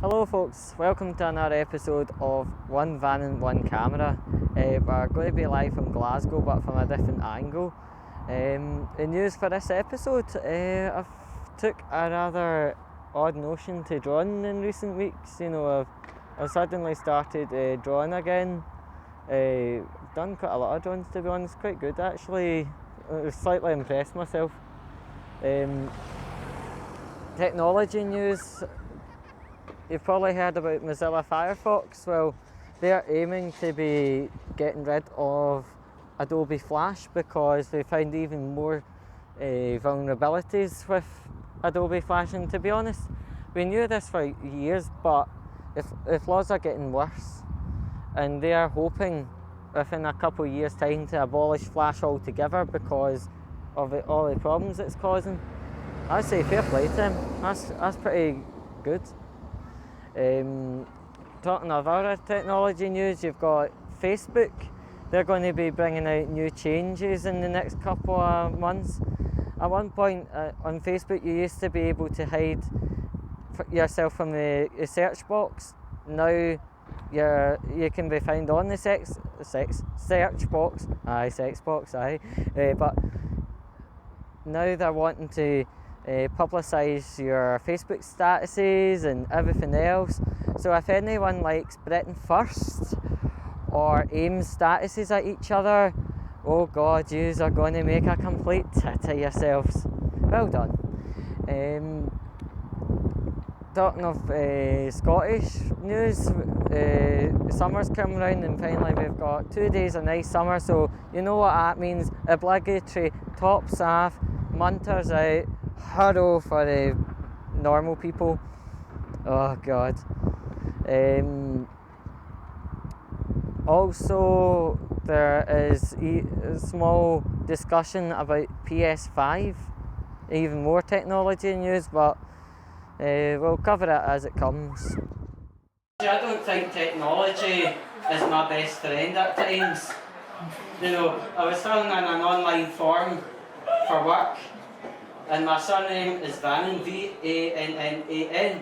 Hello folks, welcome to another episode of One Vannan, One Camera. We're going to be live from Glasgow but from a different angle. The news for this episode, I've took a rather odd notion to drawing in recent weeks. I've suddenly started drawing again. I've done quite a lot of drawings, to be honest, quite good actually. I've slightly impressed myself. Technology news. You've probably heard about Mozilla Firefox. Well, they're aiming to be getting rid of Adobe Flash because they found even more vulnerabilities with Adobe Flash. And to be honest, we knew this for years, but the flaws are getting worse. And they are hoping within a couple of years' time to abolish Flash altogether because of all the problems it's causing. I'd say fair play to them. That's pretty good. Talking of other technology news, you've got Facebook. They're going to be bringing out new changes in the next couple of months. At one point on Facebook, you used to be able to hide yourself from the search box. Now you can be found on the search box. Sex box, but now they're wanting to publicise your Facebook statuses and everything else. So if anyone likes Britain First or aims statuses at each other, oh god, yous are going to make a complete tit of yourselves. Well done. Talking of Scottish news, summer's come round and finally we've got 2 days of nice summer, so you know what that means. Obligatory tops off, munters out, hurrow for the normal people. Oh god. Also there is a small discussion about PS5, even more technology news, but we'll cover it as it comes. I don't think technology is my best friend at times. I was filling in an online form for work, and my surname is Vannan, V-A-N-N-A-N,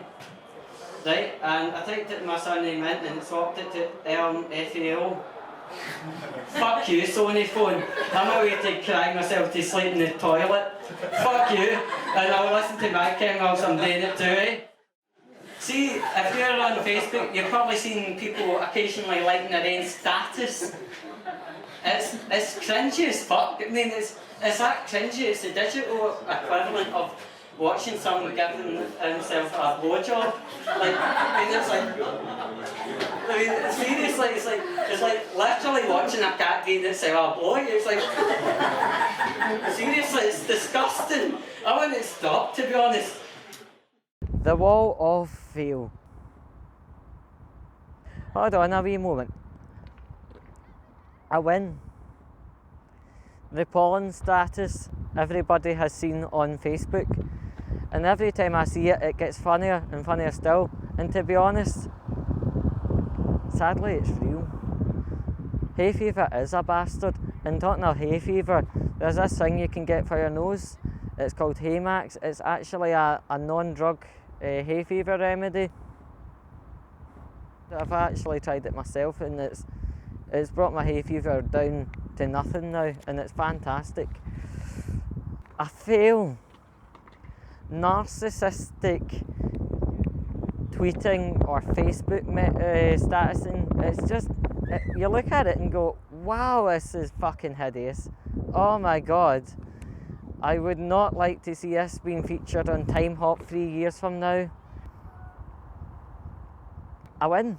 right? And I typed my surname in and swapped it to F-A-L. Fuck you, Sony phone. I'm away to cry myself to sleep in the toilet. Fuck you. And I'll listen to my Ken whilst I'm doing it too. See, if you're on Facebook, you've probably seen people occasionally liking their own status. It's cringy as fuck. I mean, it's that cringy. It's the digital equivalent of watching someone giving himself a blowjob. Seriously, it's like literally watching a cat giving itself a blow. It's like, seriously, it's disgusting. I want it stopped, to be honest. The wall of fame. Hold on a wee moment. I win. The pollen status everybody has seen on Facebook, and every time I see it, it gets funnier and funnier still. And to be honest, sadly, it's real. Hay fever is a bastard. And talking of hay fever, there's this thing you can get for your nose. It's called Haymax. It's actually a non-drug hay fever remedy. I've actually tried it myself, and it's brought my hay fever down to nothing now, and it's fantastic. I fail. Narcissistic tweeting or Facebook statusing, it's just, you look at it and go, wow, this is fucking hideous. Oh my god. I would not like to see this being featured on Time Hop 3 years from now. I win.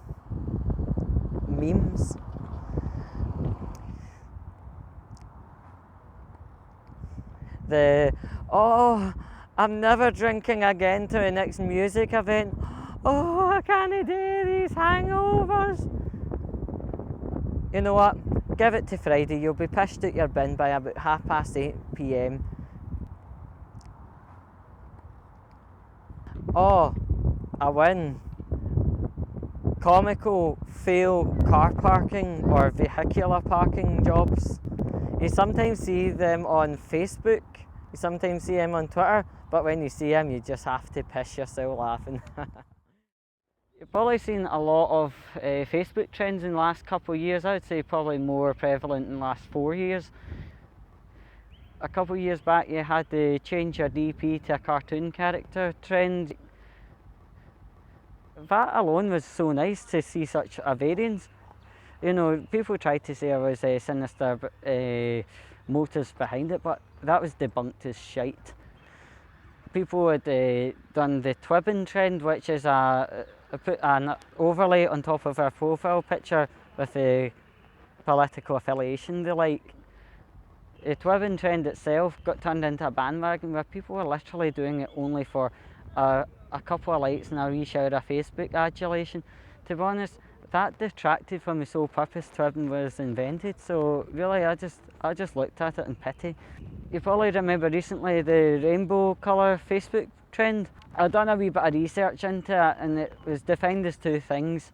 Memes. I'm never drinking again to the next music event. Oh, I can't do these hangovers. You know what? Give it to Friday. You'll be pissed at your bin by about 8:30 p.m. Oh, I win. Comical fail car parking or vehicular parking jobs. You sometimes see them on Facebook, you sometimes see them on Twitter, but when you see them, you just have to piss yourself laughing. You've probably seen a lot of Facebook trends in the last couple of years. I would say probably more prevalent in the last 4 years. A couple of years back you had the change your DP to a cartoon character trend. That alone was so nice to see such a variance. You know, people tried to say there was sinister motives behind it, but that was debunked as shite. People had done the twibbing trend, which is put an overlay on top of their profile picture with the political affiliation they like. The twibbing trend itself got turned into a bandwagon where people were literally doing it only for a couple of likes and a wee shower of Facebook adulation. To be honest, that detracted from the sole purpose twibbing was invented, so really I just looked at it in pity. You probably remember recently the rainbow colour Facebook trend. I've done a wee bit of research into it and it was defined as two things: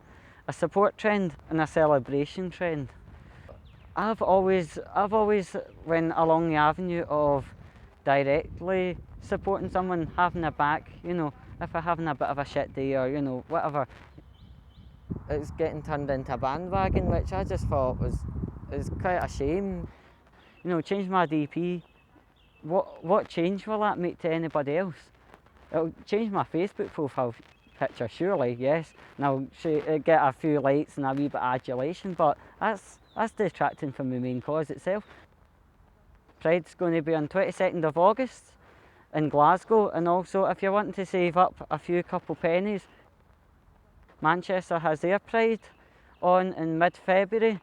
a support trend and a celebration trend. I've always went along the avenue of directly supporting someone, having their back, you know, if they're having a bit of a shit day or, you know, whatever. It's getting turned into a bandwagon, which I just thought is quite a shame. You know, change my DP. What change will that make to anybody else? It'll change my Facebook profile picture, surely, yes. And I'll get a few likes and a wee bit of adulation, but that's detracting from the main cause itself. Pride's going to be on 22nd of August in Glasgow, and also if you're wanting to save up a few couple pennies, Manchester has their Pride on in mid-February,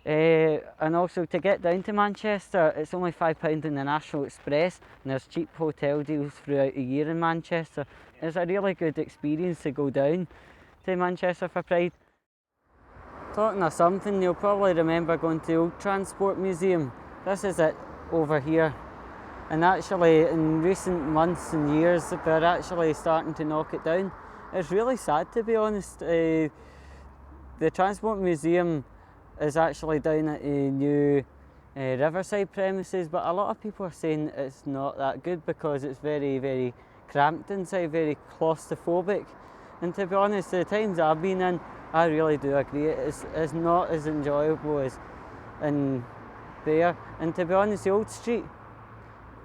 and also to get down to Manchester it's only £5 in the National Express, and there's cheap hotel deals throughout the year in Manchester. It's a really good experience to go down to Manchester for Pride. Talking of something, you'll probably remember going to the Old Transport Museum. This is it over here, and actually in recent months and years they're actually starting to knock it down. It's really sad, to be honest. The Transport Museum is actually down at the new Riverside premises, but a lot of people are saying it's not that good because it's very, very cramped inside, very claustrophobic. And to be honest, the times I've been in, I really do agree. It's not as enjoyable as in there. And to be honest, the old street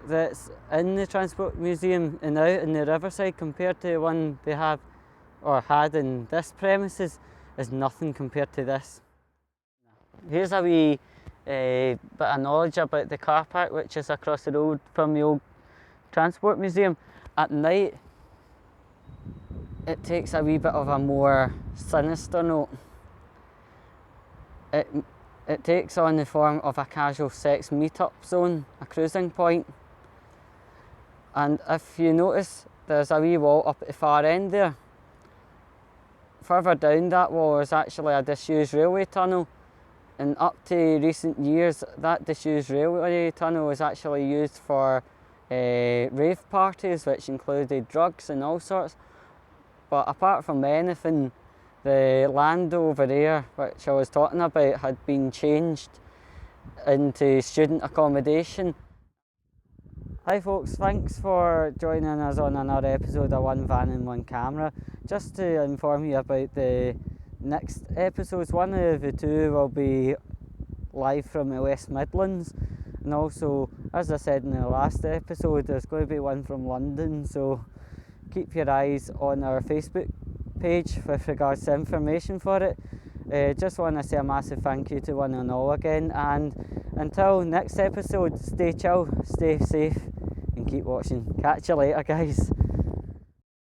that's in the Transport Museum and out in the Riverside compared to the one they have or had in this premises is nothing compared to this. Here's a wee bit of knowledge about the car park, which is across the road from the Old Transport Museum. At night it takes a wee bit of a more sinister note. It takes on the form of a casual sex meet-up zone, a cruising point. And if you notice, there's a wee wall up at the far end there. Further down that wall is actually a disused railway tunnel, and up to recent years that disused railway tunnel was actually used for rave parties, which included drugs and all sorts. But apart from anything, the land over there, which I was talking about, had been changed into student accommodation. Hi folks, thanks for joining us on another episode of One Van and One Camera. Just to inform you about the next episodes, one of the two will be live from the West Midlands, and also, as I said in the last episode, there's going to be one from London, so keep your eyes on our Facebook page with regards to information for it. Just want to say a massive thank you to one and all again, and until next episode, stay chill, stay safe and keep watching. Catch you later, guys.